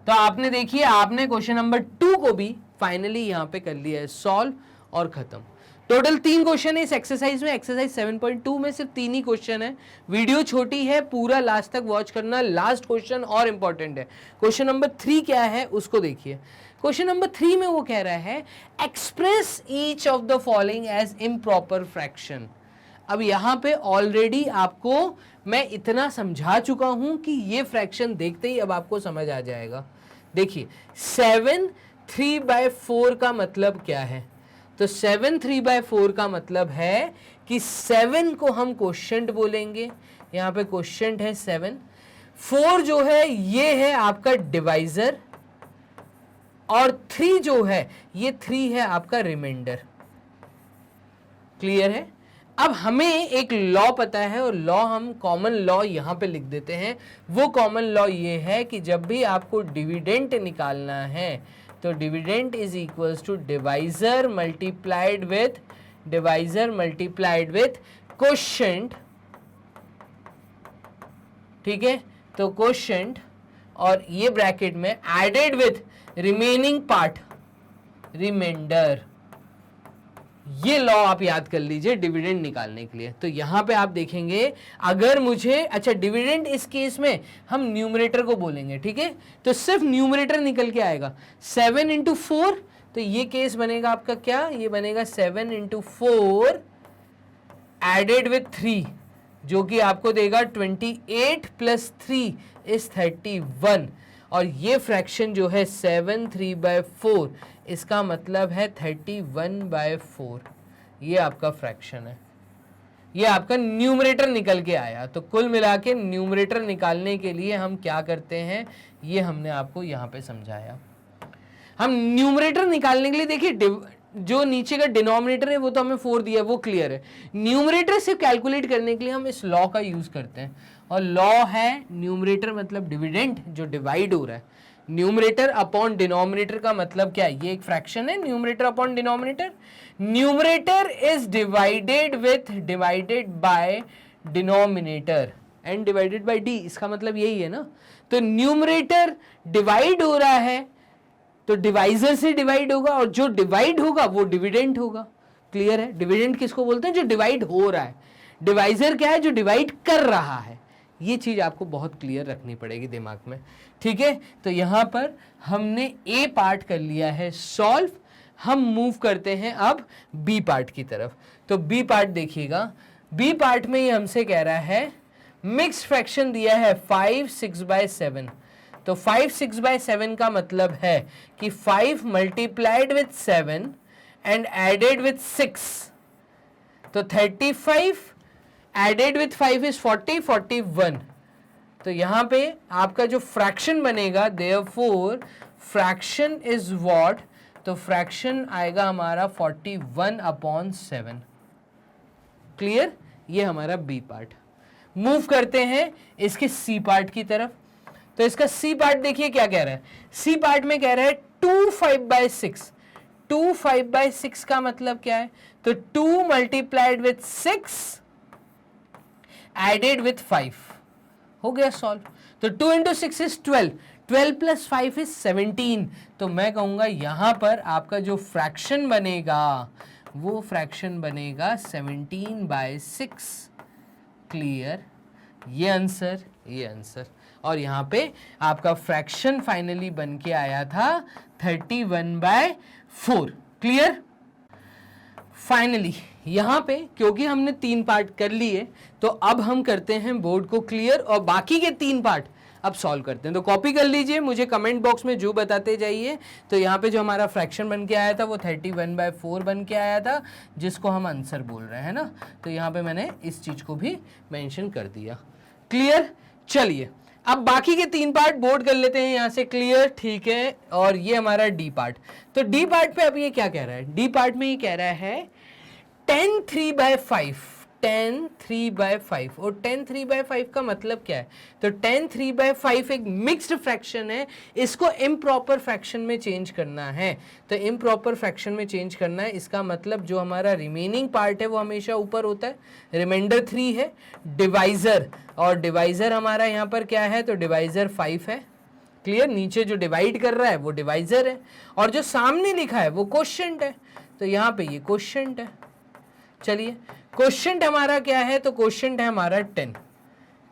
Speaker 1: तो आपने देखिए, आपने क्वेश्चन नंबर 2 को भी फाइनली यहाँ पे कर लिया है सॉल्व और खत्म। टोटल 3 क्वेश्चन है इस एक्सरसाइज में। एक्सरसाइज 7.2 में सिर्फ 3 ही क्वेश्चन है। वीडियो छोटी है, पूरा लास्ट तक वॉच करना। लास्ट क्वेश्चन और इंपॉर्टेंट है। क्वेश्चन नंबर 3 क्या है उसको देखिए। क्वेश्चन नंबर 3 में वो कह रहा है express each of the following as improper fraction. अब यहाँ पे ऑलरेडी आपको मैं इतना समझा चुका हूं कि ये फ्रैक्शन देखते ही अब आपको समझ आ जाएगा। देखिए 7 3/4 का मतलब क्या है? तो 7 3/4 का मतलब है कि 7 को हम क्वोशिएंट बोलेंगे, यहाँ पे क्वोशिएंट है 7। 4 जो है ये है आपका डिवाइजर, और 3 जो है ये 3 है आपका रिमाइंडर, क्लियर है? अब हमें एक लॉ पता है और लॉ हम कॉमन लॉ यहां पे लिख देते हैं। वो कॉमन लॉ ये है कि जब भी आपको डिविडेंड निकालना है तो dividend is equals to divisor multiplied with quotient, ठीक है? तो क्वोशिएंट और ये ब्रैकेट में added with remaining part, remainder. ये लॉ आप याद कर लीजिए डिविडेंड निकालने के लिए। तो यहां पे आप देखेंगे अगर मुझे, अच्छा डिविडेंड इस केस में हम न्यूमरेटर को बोलेंगे, ठीक है? तो सिर्फ न्यूमरेटर निकल के आएगा 7 × 4, तो ये केस बनेगा आपका क्या? ये बनेगा 7 × 4 एडेड विथ 3, जो कि आपको देगा 28 + 3 इज 31। और ये फ्रैक्शन जो है 7 3/4 इसका मतलब है 31/4, ये आपका फ्रैक्शन है, ये आपका न्यूमरेटर निकल के आया। तो कुल मिला के न्यूमरेटर निकालने के लिए हम क्या करते हैं, ये हमने आपको यहाँ पे समझाया। हम न्यूमरेटर निकालने के लिए देखिए जो नीचे का डिनोमिनेटर है वो तो हमें 4 दिया है, वो क्लियर है। न्यूमरेटर से कैलकुलेट करने के लिए हम इस लॉ का यूज करते हैं, और लॉ है न्यूमरेटर मतलब डिविडेंड जो डिवाइड हो रहा है। न्यूमरेटर अपॉन डिनोमिनेटर का मतलब क्या है, ये एक फ्रैक्शन है, numerator upon denominator. Numerator is divided by denominator and divided by D, इसका मतलब यही है ना। तो न्यूमरेटर डिवाइड हो रहा है तो डिवाइजर से डिवाइड होगा, और जो डिवाइड होगा वो डिविडेंड होगा। क्लियर है? डिविडेंड किसको बोलते हैं, जो डिवाइड हो रहा है। डिवाइजर क्या है, जो डिवाइड कर रहा है। ये चीज आपको बहुत क्लियर रखनी पड़ेगी दिमाग में, ठीक है। तो यहां पर हमने ए पार्ट कर लिया है सॉल्व, हम मूव करते हैं अब बी पार्ट की तरफ। तो बी पार्ट देखिएगा, बी पार्ट में ये हमसे कह रहा है मिक्स्ड फ्रैक्शन दिया है 5 6/7। तो 5 6/7 का मतलब है कि 5 multiplied with 7 and added with 6, तो 35 एडेड विथ 5 इज 40, 41। तो यहां पे आपका जो फ्रैक्शन बनेगा, देयरफॉर फ्रैक्शन इज व्हाट, तो फ्रैक्शन आएगा हमारा 41/7। क्लियर? ये हमारा बी पार्ट। मूव करते हैं इसके सी पार्ट की तरफ। तो इसका सी पार्ट देखिए क्या कह रहा है, सी पार्ट में कह रहा है 2 5/6। 2 5/6 का मतलब क्या है, तो 2 मल्टीप्लाइड विथ 6 एडेड विथ 5, हो गया सॉल्व। तो 2 × 6 इज 12, 12 + 5 इज 17। तो मैं कहूंगा यहां पर आपका जो फ्रैक्शन बनेगा वो फ्रैक्शन बनेगा 17/6। क्लियर? ये आंसर, ये आंसर, और यहाँ पे आपका फ्रैक्शन फाइनली बन के आया था 31/4। क्लियर? फाइनली यहाँ पे क्योंकि हमने 3 पार्ट कर लिए, तो अब हम करते हैं बोर्ड को क्लियर और बाकी के 3 पार्ट अब सॉल्व करते हैं। तो कॉपी कर लीजिए, मुझे कमेंट बॉक्स में जो बताते जाइए। तो यहाँ पे जो हमारा फ्रैक्शन बन के आया था वो 31/4 बन के आया था, जिसको हम आंसर बोल रहे हैं ना। तो यहाँ पे मैंने इस चीज़ को भी मेंशन कर दिया। क्लियर? चलिए अब बाकी के 3 पार्ट बोर्ड कर लेते हैं यहाँ से। क्लियर? ठीक है। और ये हमारा डी पार्ट। तो डी पार्ट पे अब ये क्या कह रहा है, डी पार्ट में ये कह रहा है 10 3/5, 10 3/5। और 10 3/5 का मतलब क्या है, तो 10 3/5 एक मिक्स्ड फ्रैक्शन है, इसको इम्प्रॉपर फ्रैक्शन में चेंज करना है। तो इम्प्रॉपर फ्रैक्शन में चेंज करना है, इसका मतलब जो हमारा रिमेनिंग पार्ट है वो हमेशा ऊपर होता है, रिमाइंडर 3 है। डिवाइजर, और डिवाइजर हमारा यहाँ पर क्या है, तो डिवाइजर 5 है। क्लियर? नीचे जो डिवाइड कर रहा है वो डिवाइजर है, और जो सामने लिखा है वो क्वोशिएंट है। तो यहाँ पे ये क्वोशिएंट है। चलिए क्वोशिएंट हमारा क्या है, तो क्वोशिएंट है हमारा 10।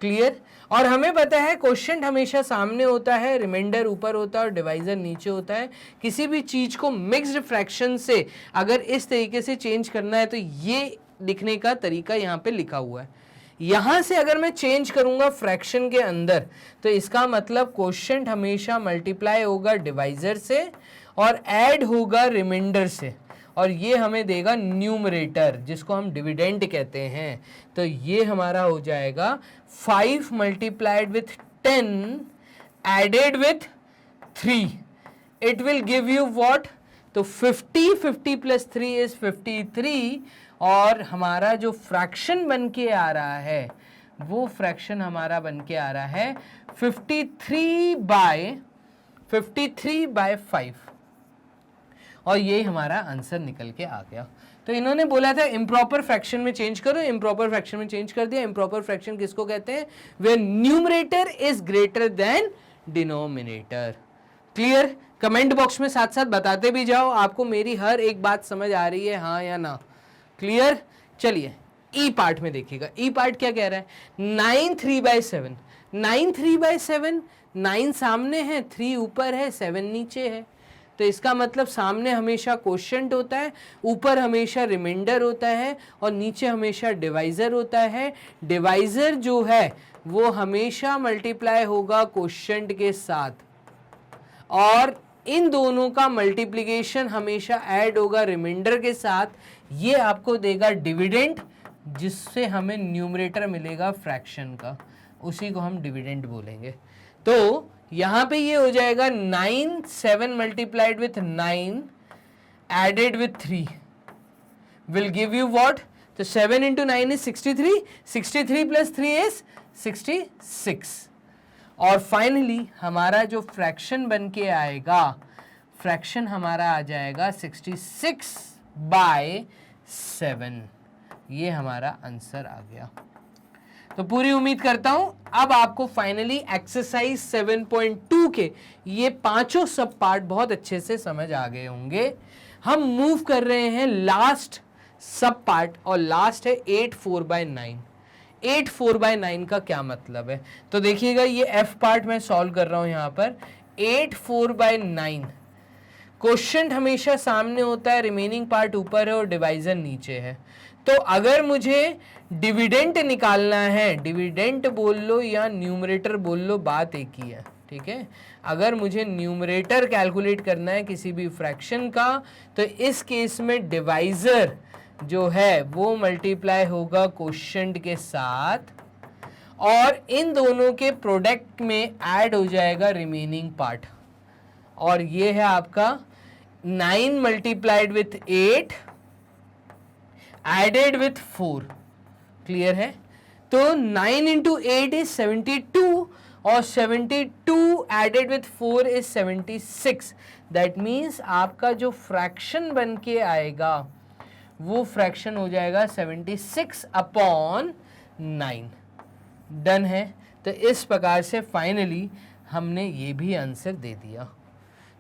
Speaker 1: क्लियर? और हमें पता है क्वोशिएंट हमेशा सामने होता है, रिमाइंडर ऊपर होता है और डिवाइजर नीचे होता है। किसी भी चीज को मिक्स्ड फ्रैक्शन से अगर इस तरीके से चेंज करना है तो ये लिखने का तरीका यहाँ पे लिखा हुआ है। यहां से अगर मैं चेंज करूंगा फ्रैक्शन के अंदर, तो इसका मतलब क्वोशिएंट हमेशा मल्टीप्लाई होगा डिवाइजर से और ऐड होगा रिमाइंडर से, और ये हमें देगा न्यूमरेटर, जिसको हम डिविडेंड कहते हैं। तो ये हमारा हो जाएगा 5 multiplied with 10 added with 3, it will give you what, तो 50, 50 + 3 इज 53। और हमारा जो फ्रैक्शन बन के आ रहा है वो फ्रैक्शन हमारा बन के आ रहा है 53/5, और ये हमारा आंसर निकल के आ गया। तो इन्होंने बोला था इम्प्रॉपर फ्रैक्शन में चेंज करो, इम्प्रॉपर फ्रैक्शन में चेंज कर दिया। इम्प्रॉपर फ्रैक्शन किसको कहते हैं, where numerator is greater than denominator. Clear? Comment box में साथ साथ बताते भी जाओ आपको मेरी हर एक बात समझ आ रही है, हाँ या ना। क्लियर? चलिए ई पार्ट में देखिएगा, ई पार्ट क्या कह रहा है, 9 3/7। 9 3/7, 9 सामने है, 3 ऊपर है, 7 नीचे है। तो इसका मतलब सामने हमेशा क्वोशिएंट होता है, ऊपर हमेशा रिमाइंडर होता है और नीचे हमेशा डिवाइजर होता है। डिवाइजर जो है वो हमेशा मल्टीप्लाई होगा क्वोशिएंट के साथ, और इन दोनों का मल्टीप्लिकेशन हमेशा ऐड होगा रिमाइंडर के साथ, ये आपको देगा डिविडेंड, जिससे हमें न्यूमरेटर मिलेगा फ्रैक्शन का, उसी को हम डिविडेंड बोलेंगे। तो यहां पे ये हो जाएगा 9, 7 multiplied with 9 added with 3 will give you what? तो 7 इंटू 9 इज 63, 63 प्लस 3 इज 66। और फाइनली हमारा जो फ्रैक्शन बन के आएगा, फ्रैक्शन हमारा आ जाएगा 66/7। ये हमारा आंसर आ गया। तो पूरी उम्मीद करता हूं अब आपको फाइनली एक्सरसाइज 7.2 के ये पांचों सब पार्ट बहुत अच्छे से समझ आ गए होंगे। हम मूव कर रहे हैं लास्ट सब पार्ट, और लास्ट है 8 4/9। 8 4/9 का क्या मतलब है? तो देखिएगा, ये एफ पार्ट मैं सॉल्व कर रहा हूं यहां पर। 8 4/9 क्वेश्चन हमेशा सामने होता है, रिमेनिंग पार्ट ऊपर है और डिवाइजर नीचे है। तो अगर मुझे डिविडेंट निकालना है, डिविडेंट बोल लो या न्यूमरेटर बोल लो, बात एक ही है, ठीक है। अगर मुझे न्यूमरेटर कैलकुलेट करना है किसी भी फ्रैक्शन का, तो इस केस में डिवाइजर जो है वो मल्टीप्लाई होगा क्वोशिएंट के साथ, और इन दोनों के प्रोडक्ट में ऐड हो जाएगा रिमेनिंग पार्ट, और ये है आपका 9 multiplied with 8 added with 4। Clear है? तो 9 इंटू 8 इज 72 और 72 added with 4 is 76। That means आपका जो फ्रैक्शन बन के आएगा वो फ्रैक्शन हो जाएगा 76/9। डन है? तो इस प्रकार से फाइनली हमने ये भी आंसर दे दिया।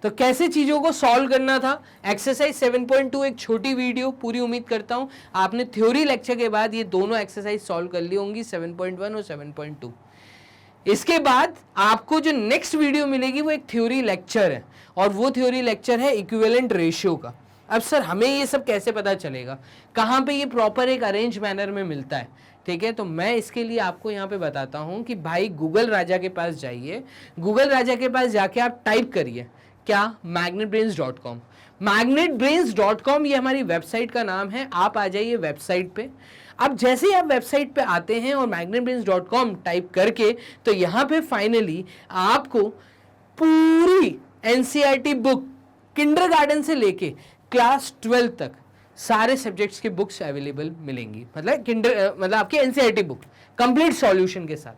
Speaker 1: तो कैसे चीज़ों को सॉल्व करना था, एक्सरसाइज 7.2 एक छोटी वीडियो, पूरी उम्मीद करता हूँ आपने थ्योरी लेक्चर के बाद ये दोनों एक्सरसाइज सॉल्व कर ली होंगी, 7.1 और 7.2। इसके बाद आपको जो नेक्स्ट वीडियो मिलेगी वो एक थ्योरी लेक्चर है, और वो थ्योरी लेक्चर है इक्विवेलेंट रेशियो का। अब सर हमें ये सब कैसे पता चलेगा, कहाँ पे ये प्रॉपर एक अरेंज मैनर में मिलता है, ठीक है। तो मैं इसके लिए आपको यहाँ पे बताता हूँ कि भाई गूगल राजा के पास जाइए, गूगल राजा के पास जाके आप टाइप करिए क्या, magnetbrains.com। magnetbrains.com ये हमारी वेबसाइट का नाम है। आप आ जाइए वेबसाइट पे। अब जैसे ही आप वेबसाइट पे आते हैं और magnetbrains.com टाइप करके, तो यहाँ पे फाइनली आपको पूरी एनसीईआरटी बुक किंडरगार्टन से लेके क्लास 12 तक सारे सब्जेक्ट्स की बुक्स अवेलेबल मिलेंगी, मतलब आपकी एनसीईआरटी बुक कंप्लीट सॉल्यूशन के साथ।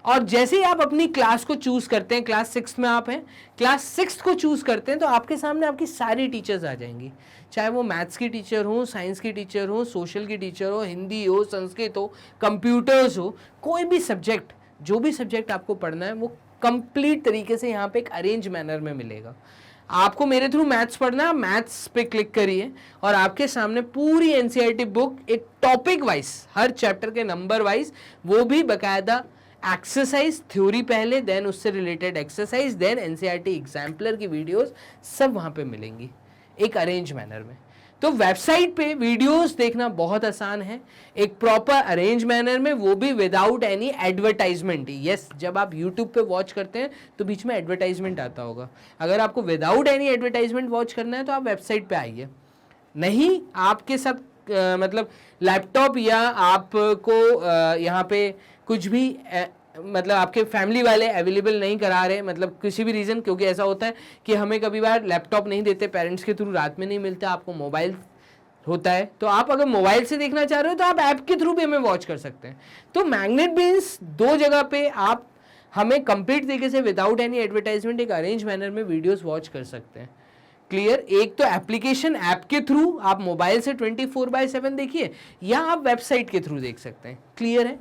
Speaker 1: और जैसे ही आप अपनी क्लास को चूज करते हैं, क्लास 6 में आप हैं, क्लास 6 को चूज करते हैं, तो आपके सामने आपकी सारी टीचर्स आ जाएंगी, चाहे वो मैथ्स की टीचर हो, साइंस की टीचर हो, सोशल की टीचर हो, हिंदी हो, संस्कृत हो, कंप्यूटर्स हो, कोई भी सब्जेक्ट, जो भी सब्जेक्ट आपको पढ़ना है वो कंप्लीट तरीके से यहाँ पे एक अरेंज मैनर में मिलेगा। आपको मेरे थ्रू मैथ्स पढ़ना, मैथ्स पे क्लिक करिए और आपके सामने पूरी एनसीईआरटी बुक एक टॉपिक वाइज, हर चैप्टर के नंबर वाइज, वो भी बकायदा एक्सरसाइज, थ्योरी पहले, देन उससे related exercise, then NCERT exemplar की वीडियोस सब वहां पे मिलेंगी एक अरेंज मैनर में। तो वेबसाइट पे वीडियोस देखना बहुत आसान है, एक प्रॉपर अरेंज मैनर में, वो भी विदाउट एनी एडवर्टाइजमेंट। यस, जब आप यूट्यूब पे वॉच करते हैं तो बीच में एडवर्टाइजमेंट आता होगा। अगर आपको विदाउट एनी एडवर्टाइजमेंट वॉच करना है तो आप वेबसाइट पे आइए। नहीं, आपके साथ मतलब लैपटॉप या आपको यहाँ पे कुछ भी मतलब आपके फैमिली वाले अवेलेबल नहीं करा रहे, मतलब किसी भी रीज़न, क्योंकि ऐसा होता है कि हमें कभी बार लैपटॉप नहीं देते पेरेंट्स के थ्रू, रात में नहीं मिलता, आपको मोबाइल होता है, तो आप अगर मोबाइल से देखना चाह रहे हो तो आप ऐप के थ्रू भी हमें वॉच कर सकते हैं। तो मैग्नेटब्रेन्स 2 जगह पे आप हमें कंप्लीट तरीके से विदाउट एनी एडवर्टाइजमेंट एक अरेंज मैनर में वीडियोस वॉच कर सकते हैं। क्लियर? एक तो एप्लीकेशन ऐप के थ्रू आप मोबाइल से 24/7 देखिए, या आप वेबसाइट के थ्रू देख सकते हैं। क्लियर है?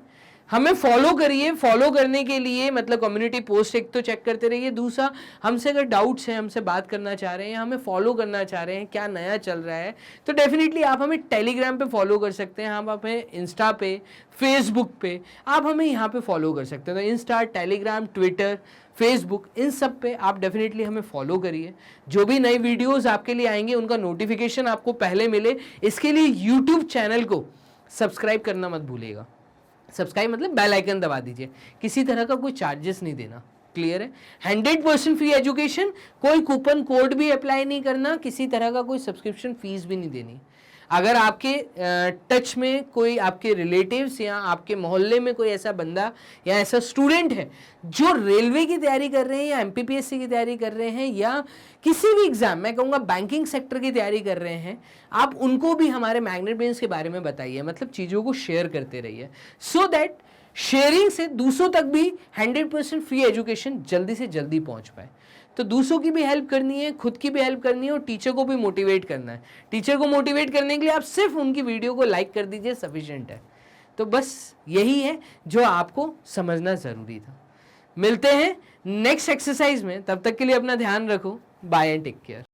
Speaker 1: हमें फॉलो करिए। फॉलो करने के लिए मतलब कम्युनिटी पोस्ट एक तो चेक करते रहिए, दूसरा हमसे अगर डाउट्स हैं, हमसे बात करना चाह रहे हैं, हमें फॉलो करना चाह रहे हैं, क्या नया चल रहा है, तो डेफिनेटली आप हमें टेलीग्राम पे फॉलो कर सकते हैं, हम हमें इंस्टा पे, फेसबुक पे आप हमें यहाँ पे फॉलो कर सकते हैं। तो इंस्टा, टेलीग्राम, ट्विटर, फेसबुक, इन सब पे आप डेफिनेटली हमें फॉलो करिए। जो भी नई वीडियोस आपके लिए आएंगे उनका नोटिफिकेशन आपको पहले मिले, इसके लिए यूट्यूब चैनल को सब्सक्राइब करना मत भूलिएगा। सब्सक्राइब मतलब बेल आइकन दबा दीजिए, किसी तरह का कोई चार्जेस नहीं देना। क्लियर है? 100% फ्री एजुकेशन, कोई कूपन कोड भी अप्लाई नहीं करना, किसी तरह का कोई सब्सक्रिप्शन फीस भी नहीं देनी। अगर आपके टच में कोई आपके रिलेटिव्स या आपके मोहल्ले में कोई ऐसा बंदा या ऐसा स्टूडेंट है जो रेलवे की तैयारी कर रहे हैं या एमपीपीएससी की तैयारी कर रहे हैं या किसी भी एग्जाम, मैं कहूँगा बैंकिंग सेक्टर की तैयारी कर रहे हैं, आप उनको भी हमारे मैग्नेट ब्रेन्स के बारे में बताइए, मतलब चीज़ों को शेयर करते रहिए, सो दैट शेयरिंग से दूसरों तक भी 100% फ्री एजुकेशन जल्दी से जल्दी पहुंच पाए। तो दूसरों की भी हेल्प करनी है, खुद की भी हेल्प करनी है और टीचर को भी मोटिवेट करना है। टीचर को मोटिवेट करने के लिए आप सिर्फ उनकी वीडियो को लाइक कर दीजिए, सफिशिएंट है। तो बस यही है जो आपको समझना ज़रूरी था। मिलते हैं नेक्स्ट एक्सरसाइज में, तब तक के लिए अपना ध्यान रखो। Bye and take care.